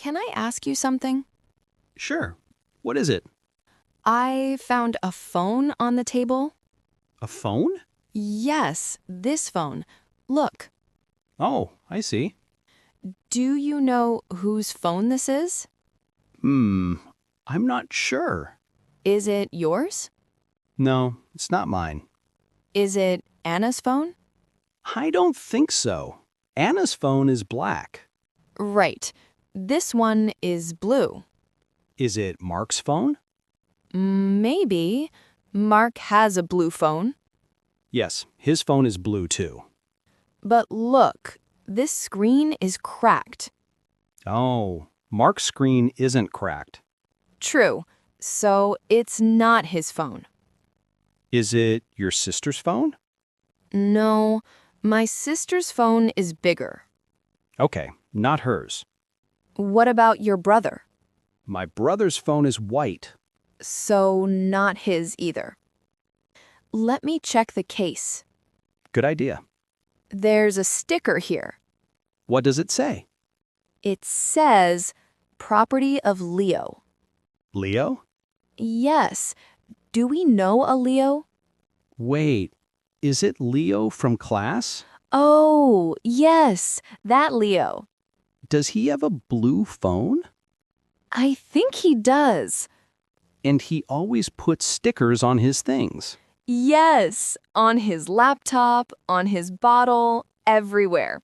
can I ask you something? Sure. What is it? I found a phone on the table. A phone? Yes, this phone. Look, Oh, I see. do you know whose phone this is? Hmm, I'm not sure. Is it yours? No, it's not mine. Is it Anna's phone? I don't think so. Anna's phone is black. Right. This one is blue. Is it Mark's phone? Maybe. Mark has a blue phone. Yes, his phone is blue too. But look, this screen is cracked. Oh, Mark's screen isn't cracked. True. So it's not his phone. Is it your sister's phone? No, my sister's phone is bigger. Okay, not hers. What about your brother? My brother's phone is white. So not his either. Let me check the case. Good idea. There's a sticker here. What does it say? It says, property of Leo. Leo? Yes. Do we know a Leo? Wait, is it Leo from class? Oh, yes, that Leo. Does he have a blue phone? I think he does. And he always puts stickers on his things. Yes, on his laptop, on his bottle, everywhere.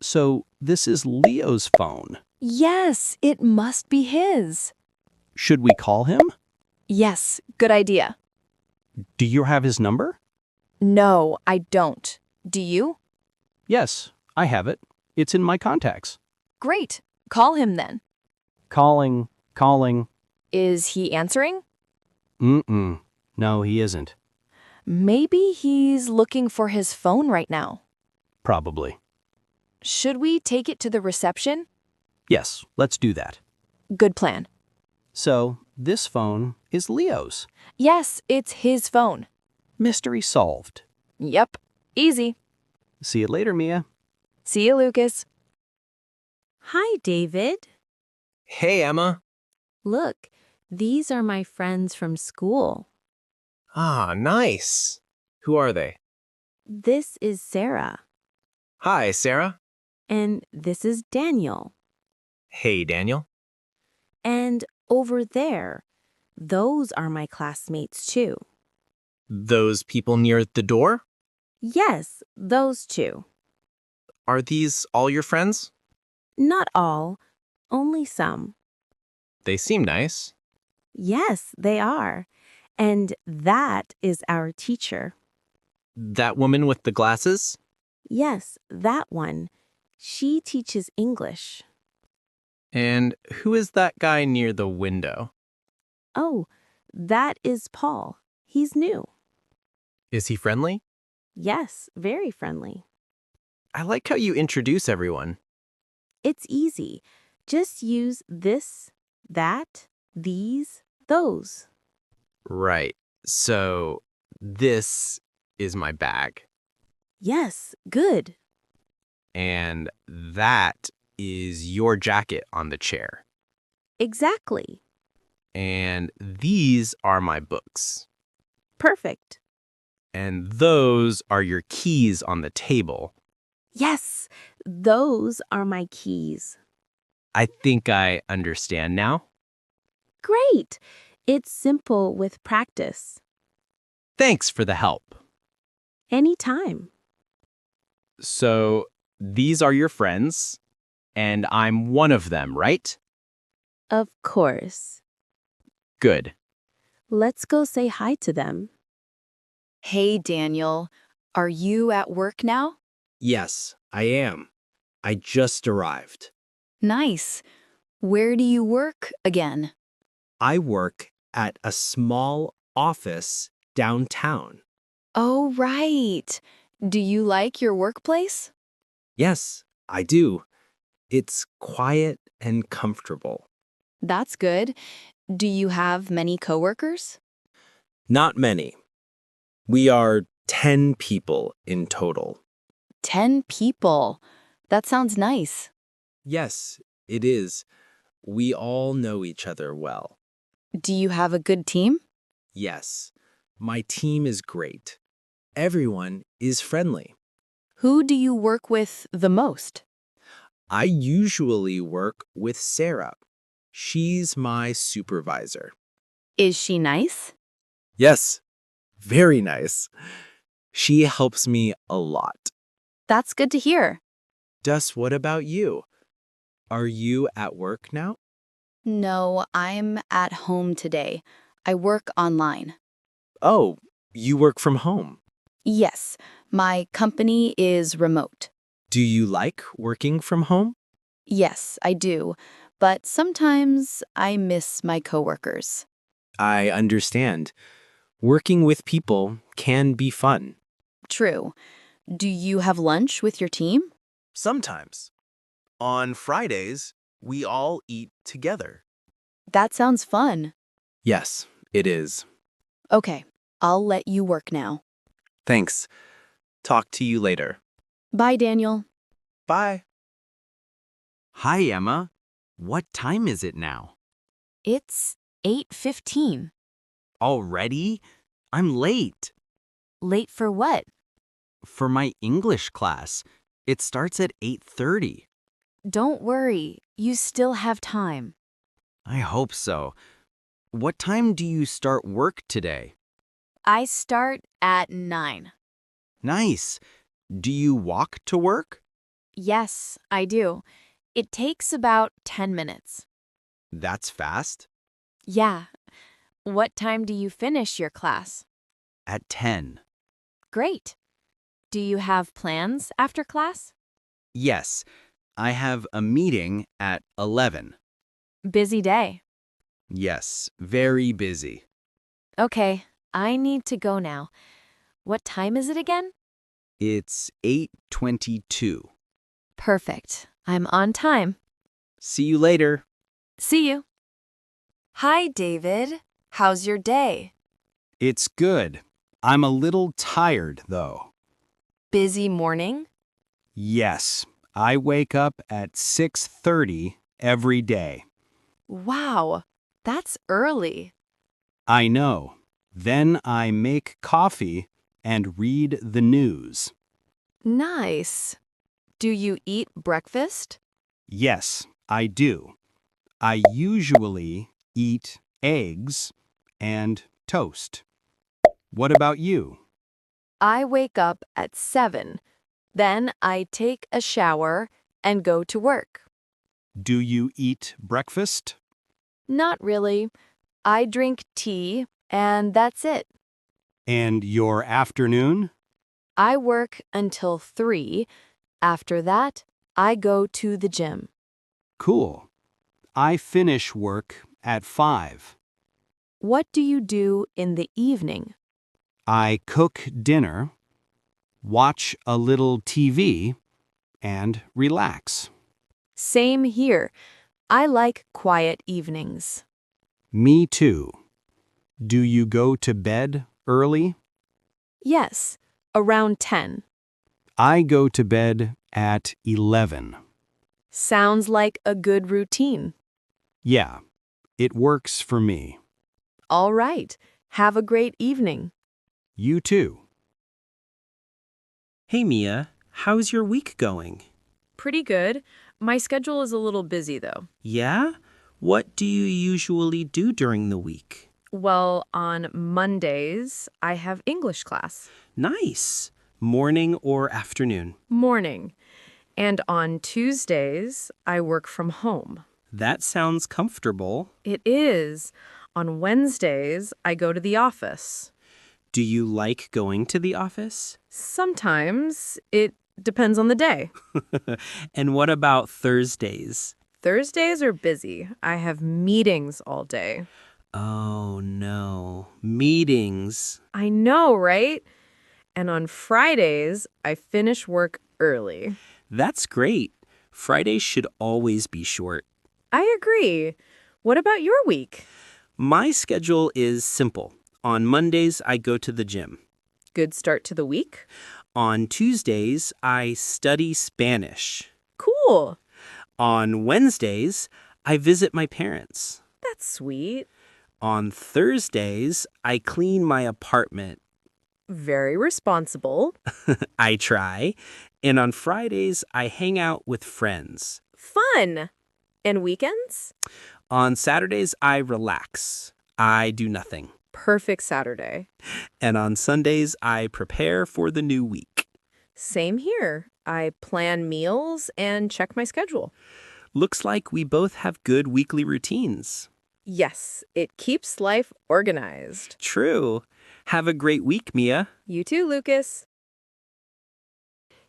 So this is Leo's phone. Yes, it must be his. Should we call him? Yes, good idea. Do you have his number? No, I don't. Do you? Yes, I have it. It's in my contacts. Great. Call him then. Calling. Is he answering? Mm-mm. No, he isn't. Maybe he's looking for his phone right now. Probably. Should we take it to the reception? Yes, let's do that. Good plan. So, this phone is Leo's. Yes, it's his phone. Mystery solved. Yep. Easy. See you later, Mia. See you, Lucas. Hi, David. Hey, Emma. Look, these are my friends from school. Ah, nice. Who are they? This is Sarah, Hi, Sarah. and this is Daniel. Hey, Daniel. And over there, those are my classmates too. Those people near the door? Yes, those two. Are these all your friends? Not all, only some. They seem nice. Yes, they are. And that is our teacher. That woman with the glasses? Yes, that one. She teaches English. And who is that guy near the window? Oh, that is Paul. He's new. Is he friendly? Yes, very friendly. I like how you introduce everyone. It's easy. Just use this, that, these, those. Right. So, this is my bag. Yes, good. And that is your jacket on the chair. Exactly. And these are my books. Perfect. And those are your keys on the table. Yes, those are my keys. I think I understand now. Great. It's simple with practice. Thanks for the help. Anytime. So, these are your friends, and I'm one of them, right? Of course. Good. Let's go say hi to them. Hey, Daniel. Are you at work now? Yes, I am. I just arrived. Nice. Where do you work again? I work at a small office downtown. Oh, right. Do you like your workplace? Yes, I do. It's quiet and comfortable. That's good. Do you have many coworkers? Not many. We are 10 people in total. 10 people. That sounds nice. Yes, it is. We all know each other well. Do you have a good team? Yes, my team is great. Everyone is friendly. Who do you work with the most? I usually work with Sarah. She's my supervisor. Is she nice? Yes, very nice. She helps me a lot. That's good to hear. What about you? Are you at work now? No, I'm at home today. I work online. Oh, you work from home. Yes, my company is remote. Do you like working from home? Yes, I do. But sometimes I miss my coworkers. I understand. Working with people can be fun. True. Do you have lunch with your team? Sometimes. On Fridays, we all eat together. That sounds fun. Yes, it is. Okay, I'll let you work now. Thanks. Talk to you later. Bye, Daniel. Bye. Hi, Emma. What time is it now? It's 8:15. Already? I'm late. Late for what? For my English class. It starts at 8:30. Don't worry, you still have time. I hope so. What time do you start work today? I start at 9. Nice. Do you walk to work? Yes, I do. It takes about 10 minutes. That's fast. Yeah. What time do you finish your class? At 10. Great. Do you have plans after class? Yes, I have a meeting at 11. Busy day. Yes, very busy. Okay, I need to go now. What time is it again? It's 8:22. Perfect. I'm on time. See you later. See you. Hi, David. How's your day? It's good. I'm a little tired, though. Busy morning? Yes, I wake up at 6:30 every day. Wow, that's early. I know. Then I make coffee and read the news. Nice. Do you eat breakfast? Yes, I do. I usually eat eggs and toast. What about you? I wake up at 7. Then I take a shower and go to work. Do you eat breakfast? Not really. I drink tea and that's it. And your afternoon? I work until 3. After that, I go to the gym. Cool. I finish work at 5. What do you do in the evening? I cook dinner, watch a little TV, and relax. Same here. I like quiet evenings. Me too. Do you go to bed early? Yes, around 10. I go to bed at 11. Sounds like a good routine. Yeah, it works for me. All right. Have a great evening. You too. Hey Mia, how's your week going? Pretty good. My schedule is a little busy, though. Yeah? What do you usually do during the week? Well, on Mondays, I have English class. Nice. Morning or afternoon? Morning. And on Tuesdays, I work from home. That sounds comfortable. It is. On Wednesdays, I go to the office. Do you like going to the office? Sometimes. It depends on the day. And what about Thursdays? Thursdays are busy. I have meetings all day. Oh no, meetings. I know, right? And on Fridays, I finish work early. That's great. Fridays should always be short. I agree. What about your week? My schedule is simple. On Mondays, I go to the gym. Good start to the week? On Tuesdays, I study Spanish. Cool. On Wednesdays, I visit my parents. That's sweet. On Thursdays, I clean my apartment. Very responsible. I try. And on Fridays, I hang out with friends. Fun. And weekends? On Saturdays, I relax. I do nothing. Perfect Saturday. And on Sundays, I prepare for the new week. Same here. I plan meals and check my schedule. Looks like we both have good weekly routines. Yes, it keeps life organized. True. Have a great week, Mia. You too, Lucas.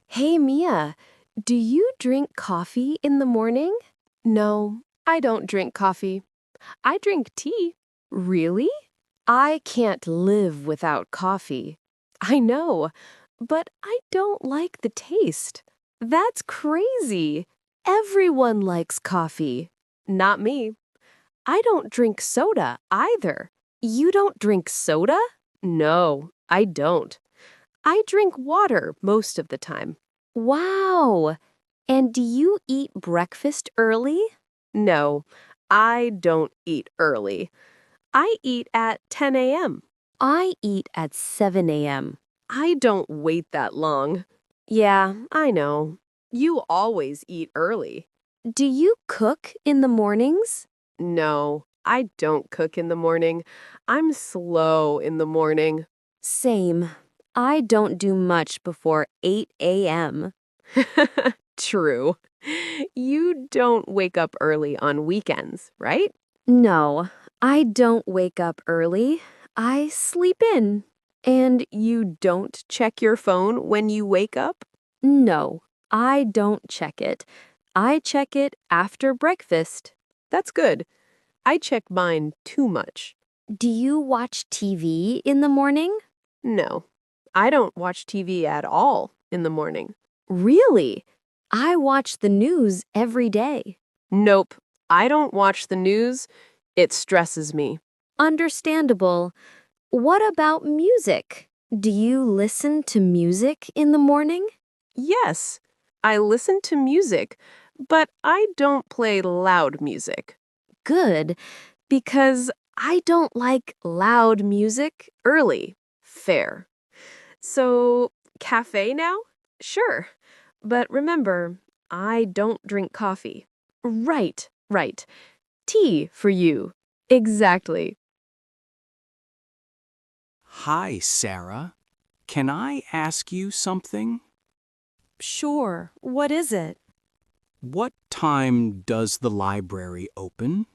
Hey, Mia, do you drink coffee in the morning? No, I don't drink coffee. I drink tea. Really? I can't live without coffee. I know, but I don't like the taste. That's crazy. Everyone likes coffee. Not me. I don't drink soda either. You don't drink soda? No, I don't. I drink water most of the time. Wow. And do you eat breakfast early? No, I don't eat early. I eat at 10 a.m. I eat at 7 a.m. I don't wait that long. Yeah, I know. You always eat early. Do you cook in the mornings? No, I don't cook in the morning. I'm slow in the morning. Same. I don't do much before 8 a.m. True. You don't wake up early on weekends, right? No, I don't wake up early. I sleep in. And you don't check your phone when you wake up? No, I don't check it. I check it after breakfast. That's good. I check mine too much. Do you watch TV in the morning? No, I don't watch TV at all in the morning. Really? I watch the news every day. Nope, I don't watch the news. It stresses me. Understandable. What about music? Do you listen to music in the morning? Yes, I listen to music, but I don't play loud music. Good, because I don't like loud music early. Fair. So, cafe now? Sure. But remember, I don't drink coffee. Right, right. Tea for you. Exactly. Hi, Sarah. Can I ask you something? Sure. What is it? What time does the library open?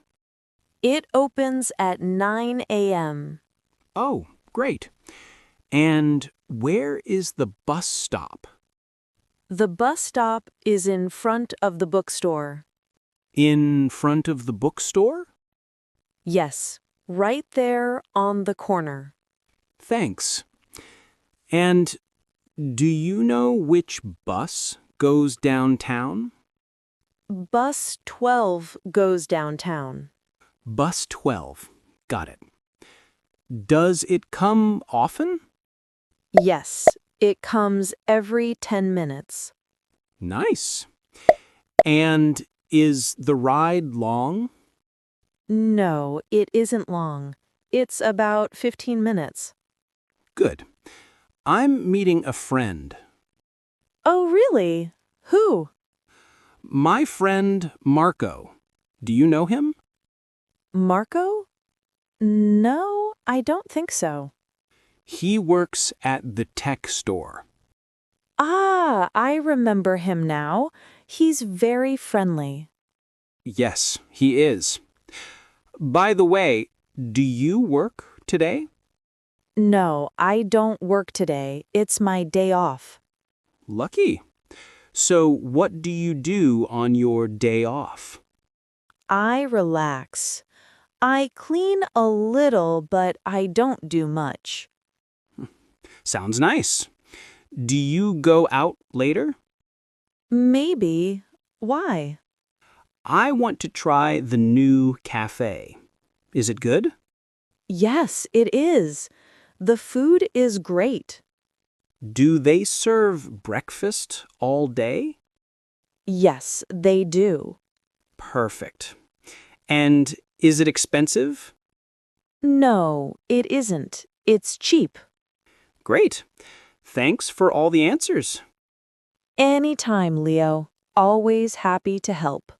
It opens at 9 a.m. Oh, great. And where is the bus stop? The bus stop is in front of the bookstore. In front of the bookstore? Yes, right there on the corner. Thanks. And do you know which bus goes downtown? Bus 12 goes downtown. Bus 12. Got it. Does it come often? Yes, it comes every 10 minutes. Nice. And is the ride long? No, it isn't long. It's about 15 minutes. Good. I'm meeting a friend. Oh, really? Who? My friend Marco. Do you know him? Marco? No, I don't think so. He works at the tech store. Ah, I remember him now. He's very friendly. Yes, he is. By the way, do you work today? No, I don't work today. It's my day off. Lucky. So what do you do on your day off? I relax. I clean a little, but I don't do much. Sounds nice. Do you go out later? Maybe. Why? I want to try the new cafe. Is it good? Yes, it is. The food is great. Do they serve breakfast all day? Yes, they do. Perfect. And is it expensive? No, it isn't. It's cheap. Great. Thanks for all the answers. Anytime, Leo. Always happy to help.